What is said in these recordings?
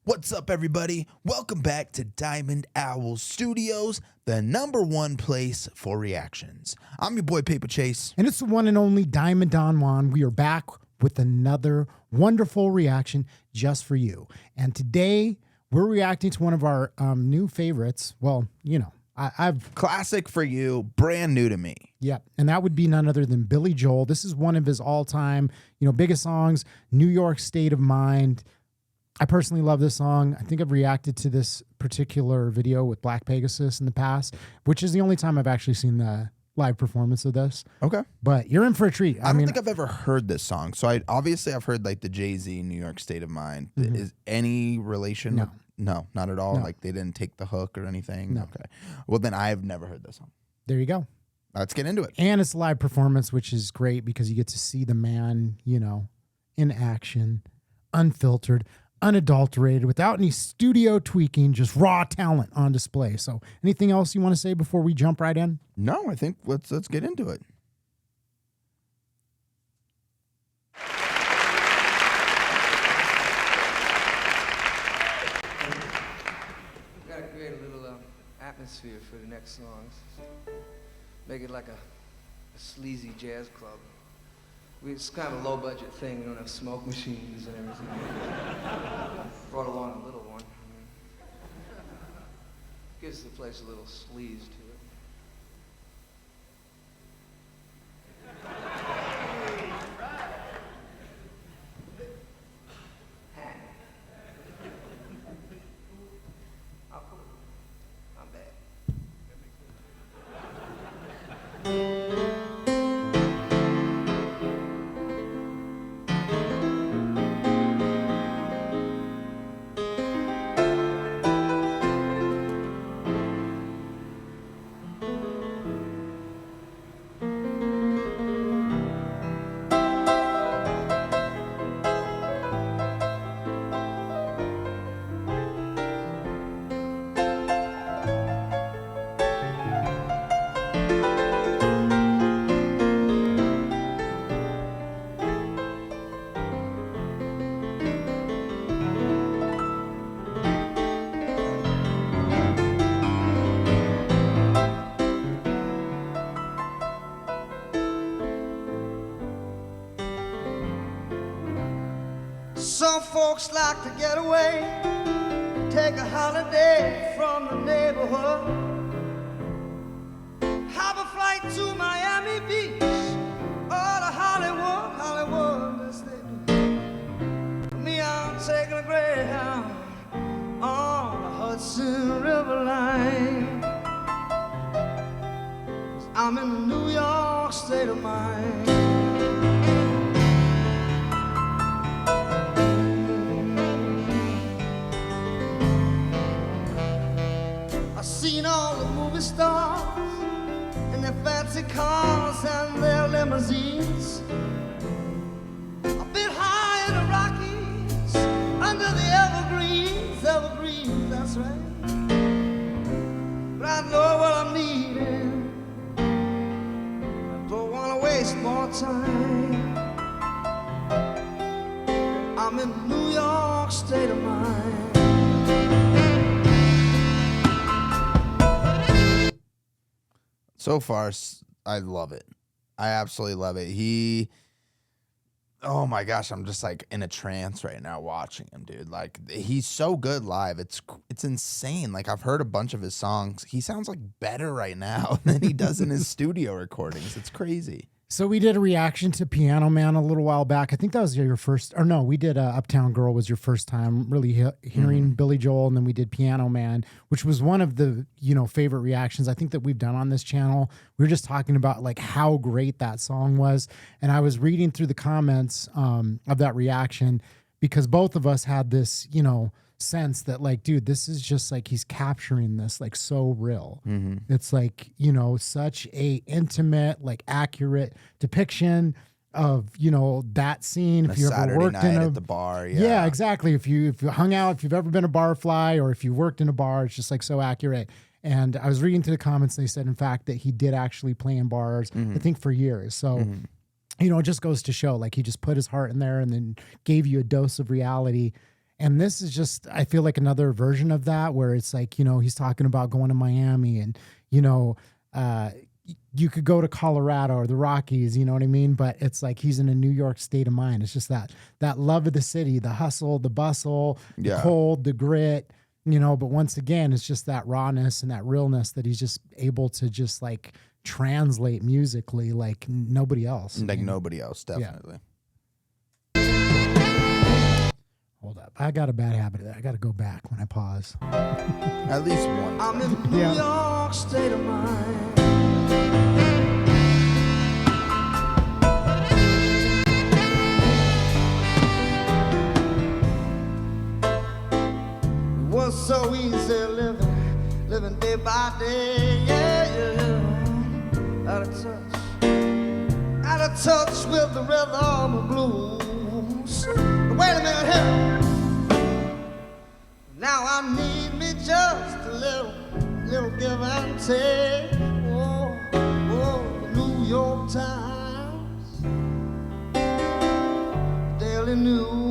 What's up, everybody? Welcome back to Diamond Owl Studios, the #1 place for reactions. I'm your boy Paper Chase. And it's the one and only Diamond Don Juan. We are back with another wonderful reaction just for you. And today we're reacting to one of our new favorites. Well, you know, I've... Classic for you, brand new to me. Yeah, and that would be none other than Billy Joel. This is one of his all-time, biggest songs, New York State of Mind. I personally love this song. I think I've reacted to this particular video with Black Pegasus in the past, which is the only time I've actually seen the live performance of this. Okay. But you're in for a treat. I don't think I've ever heard this song. So I've heard like the Jay-Z New York State of Mind. Mm-hmm. Is any relation? No. No, not at all. No. Like they didn't take the hook or anything? No. Okay. Well, then I've never heard this song. There you go. Let's get into it. And it's a live performance, which is great because you get to see the man, in action, unfiltered, unadulterated, without any studio tweaking, just raw talent on display. So anything else you want to say before we jump right in? No, I think let's get into it. We've got to create a little atmosphere for the next songs. Make it like a sleazy jazz club. It's kind of a low-budget thing. We don't have smoke machines and everything. Brought along a little one. Gives the place a little sleaze to it. I'm bad. Some folks like to get away, take a holiday from the neighborhood, have a flight to Miami Beach or to Hollywood, yes they do. Me, I'm taking a Greyhound on the Hudson River line. I'm in the New York State of Mind. I've seen all the movie stars in their fancy cars and their limousines. I've been high in the Rockies, under the evergreens, that's right. But I know what I'm needing. I don't want to waste more time. I'm in the New York State of Mind. So far, I love it. I absolutely love it. Oh my gosh, I'm just like in a trance right now watching him, dude. Like he's so good live. It's insane. Like I've heard a bunch of his songs. He sounds like better right now than he does in his studio recordings. It's crazy. So we did a reaction to Piano Man a little while back. I think that was your first, or no, we did Uptown Girl was your first time really hearing Billy Joel, and then we did Piano Man, which was one of the, favorite reactions I think that we've done on this channel. We were just talking about like how great that song was. And I was reading through the comments of that reaction because both of us had this, sense that like, dude, this is just like he's capturing this like so real. It's like, such a intimate, like accurate depiction of, that scene. If you ever Saturday worked night in at the bar, yeah, exactly. If you hung out, if you've ever been a barfly or if you worked in a bar, it's just like so accurate. And I was reading through the comments, they said in fact that he did actually play in bars, I think for years. So it just goes to show like he just put his heart in there and then gave you a dose of reality. And this is just, I feel like another version of that where it's like, he's talking about going to Miami and, you could go to Colorado or the Rockies, you know what I mean? But it's like he's in a New York state of mind. It's just that love of the city, the hustle, the bustle, the cold, the grit, but once again, it's just that rawness and that realness that he's just able to just like translate musically like nobody else. Like nobody else, definitely. Hold up. I got a bad habit of that. I got to go back when I pause. At least one. I'm in New York state of mind. It was so easy living day by day, out of touch with the rhythm of blues. But wait a minute here. Now I need me just a little give and take. The New York Times, Daily News.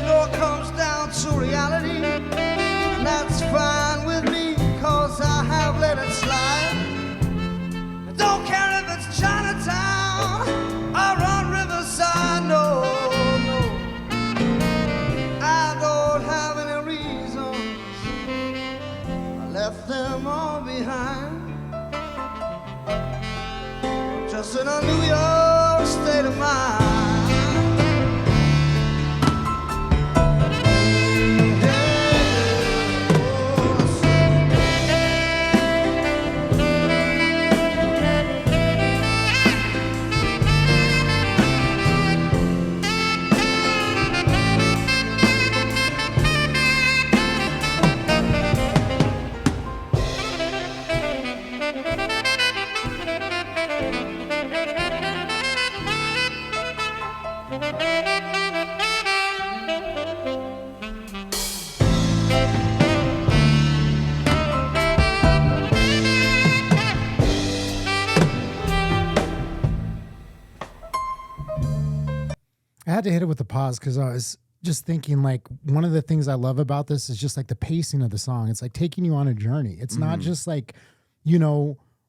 It comes down to reality, and that's fine with me, 'cause I have let it slide. I don't care if it's Chinatown or on Riverside, no. I don't have any reasons, I left them all behind. Just in a New York state of mind. I had to hit it with the pause because I was just thinking like one of the things I love about this is just like the pacing of the song. It's like taking you on a journey. It's not just like,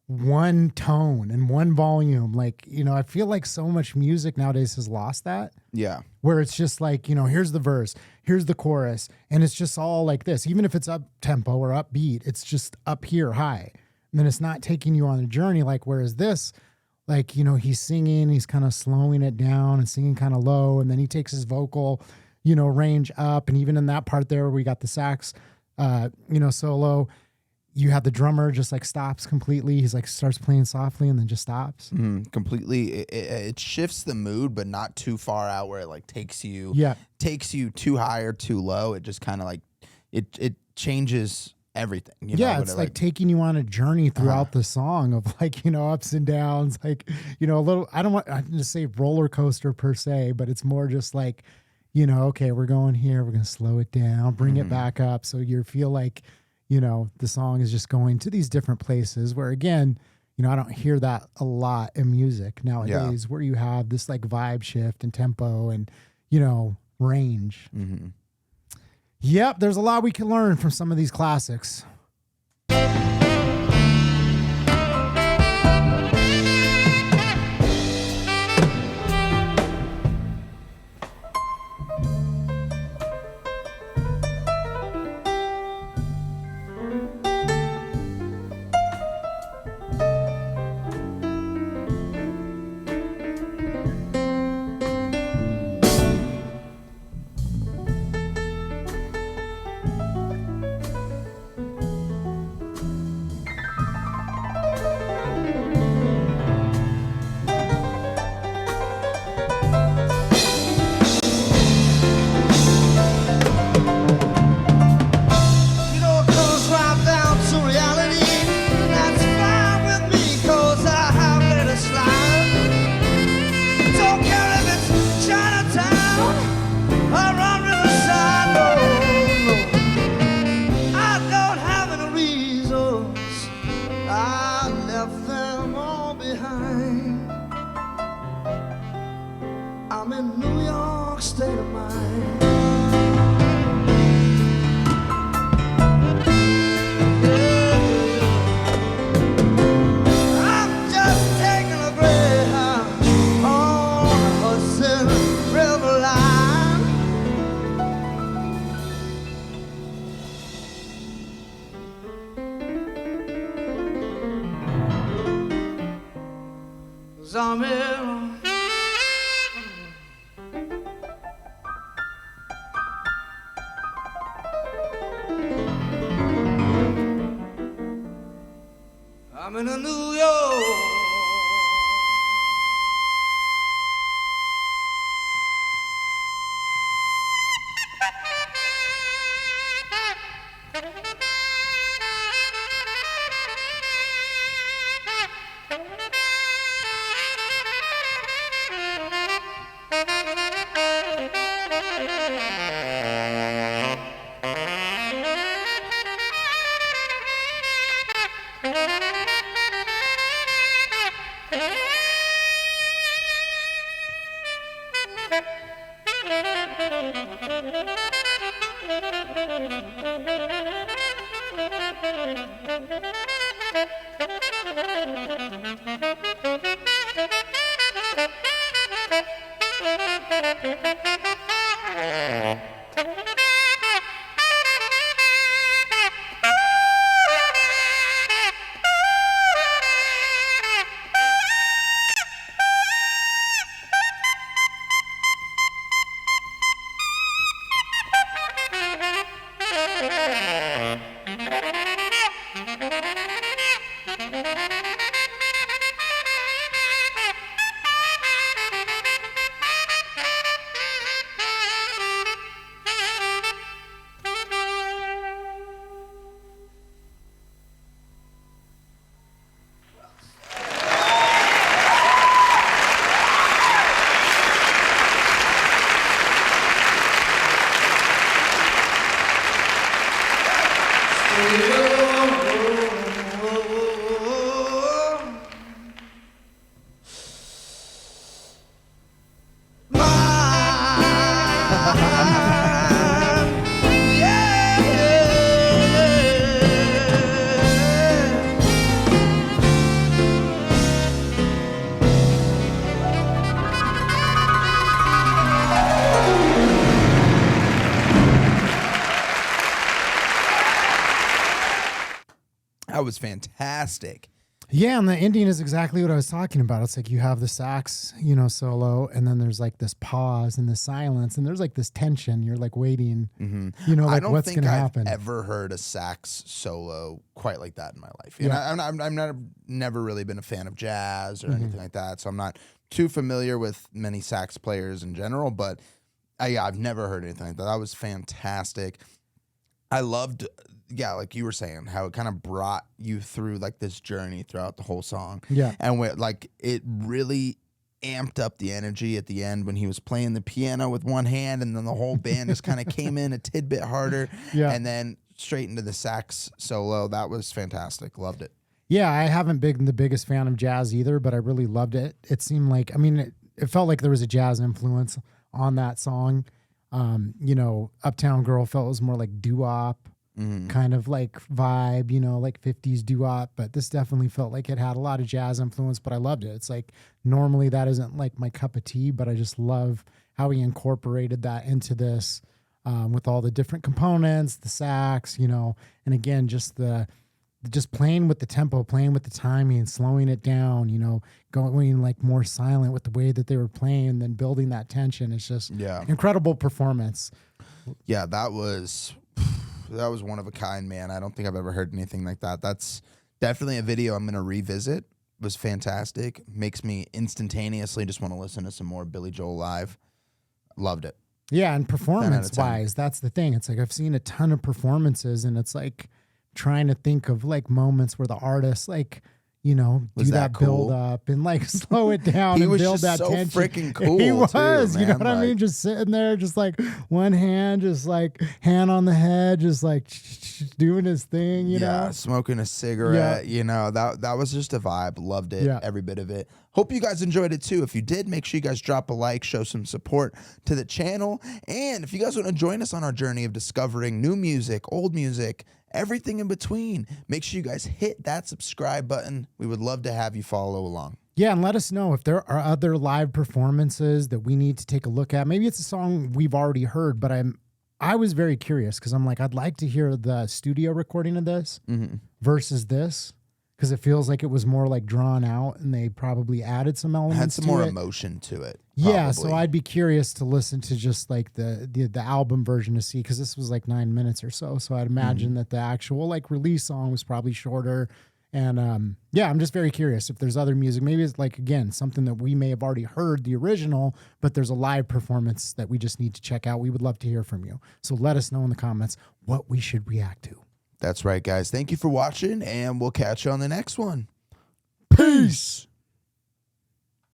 one tone and one volume. Like, I feel like so much music nowadays has lost that. Yeah. Where it's just like, here's the verse, here's the chorus, and it's just all like this. Even if it's up tempo or upbeat, it's just up here high. And then it's not taking you on a journey. Like, whereas this, like, he's singing, he's kind of slowing it down and singing kind of low. And then he takes his vocal, range up. And even in that part there, where we got the sax, solo, you have the drummer just like stops completely. He's like starts playing softly and then just stops. Completely. It shifts the mood, but not too far out where it like takes you too high or too low. It just kind of like, it changes everything. It's like taking you on a journey throughout the song of like, ups and downs, like, a little, I didn't say roller coaster per se, but it's more just like, okay, we're going here, we're going to slow it down, bring it back up. So you feel like, the song is just going to these different places where again, I don't hear that a lot in music nowadays where you have this like vibe shift and tempo and, range. Yep, there's a lot we can learn from some of these classics. I'm in New York state of mind. I'm just taking a Greyhound on the Hudson River line. 'Cause I'm in I'm in a New York. That was fantastic. Yeah, and the ending is exactly what I was talking about. It's like you have the sax, solo, and then there's like this pause and the silence, and there's like this tension. You're like waiting, I like don't what's think going to I've happen. ever heard a sax solo quite like that in my life. Yeah. And I'm not, never really been a fan of jazz or anything like that, so I'm not too familiar with many sax players in general. But I've never heard anything like that. That was fantastic. I loved, like you were saying, how it kind of brought you through like this journey throughout the whole song. Yeah. And like it really amped up the energy at the end when he was playing the piano with one hand, and then the whole band just kind of came in a tidbit harder. Yeah. And then straight into the sax solo. That was fantastic. Loved it. Yeah, I haven't been the biggest fan of jazz either, but I really loved it. It seemed like, it felt like there was a jazz influence on that song. Uptown Girl felt it was more like doo-wop kind of like vibe, like 50s doo-wop, but this definitely felt like it had a lot of jazz influence, but I loved it. It's like normally that isn't like my cup of tea, but I just love how he incorporated that into this with all the different components, the sax, and again, just playing with the tempo, playing with the timing, slowing it down, going like more silent with the way that they were playing, then building that tension. It's just incredible performance. Yeah, that was one of a kind, man. I don't think I've ever heard anything like that. That's definitely a video I'm going to revisit. It was fantastic. Makes me instantaneously just want to listen to some more Billy Joel live. Loved it. Yeah, and performance-wise, that's the thing. It's like I've seen a ton of performances, and it's like trying to think of like moments where the artist, like, you know, do Was that that build cool? up and like slow it down He and was build just that so tension. freaking cool, He was, too, you know man, what I mean? like- Just sitting there, just like one hand, just like hand on the head, just like doing his thing, you know? Smoking a cigarette, you know, that was just a vibe. Loved it, Yeah. every bit of it. Hope you guys enjoyed it too. If you did, make sure you guys drop a like, show some support to the channel. And if you guys want to join us on our journey of discovering new music, old music, everything in between, make sure you guys hit that subscribe button. We would love to have you follow along. Yeah, and let us know if there are other live performances that we need to take a look at. Maybe it's a song we've already heard, but I was very curious because I'm like, I'd like to hear the studio recording of this versus this, because it feels like it was more like drawn out and they probably added some elements. Had some to more it. emotion to it. Yeah, so probably. I'd be curious to listen to just like the album version to see, because this was like 9 minutes or so. So I'd imagine that the actual like release song was probably shorter. And yeah, I'm just very curious if there's other music. Maybe it's like, again, something that we may have already heard the original, but there's a live performance that we just need to check out. We would love to hear from you. So let us know in the comments what we should react to. That's right, guys. Thank you for watching, and we'll catch you on the next one. Peace.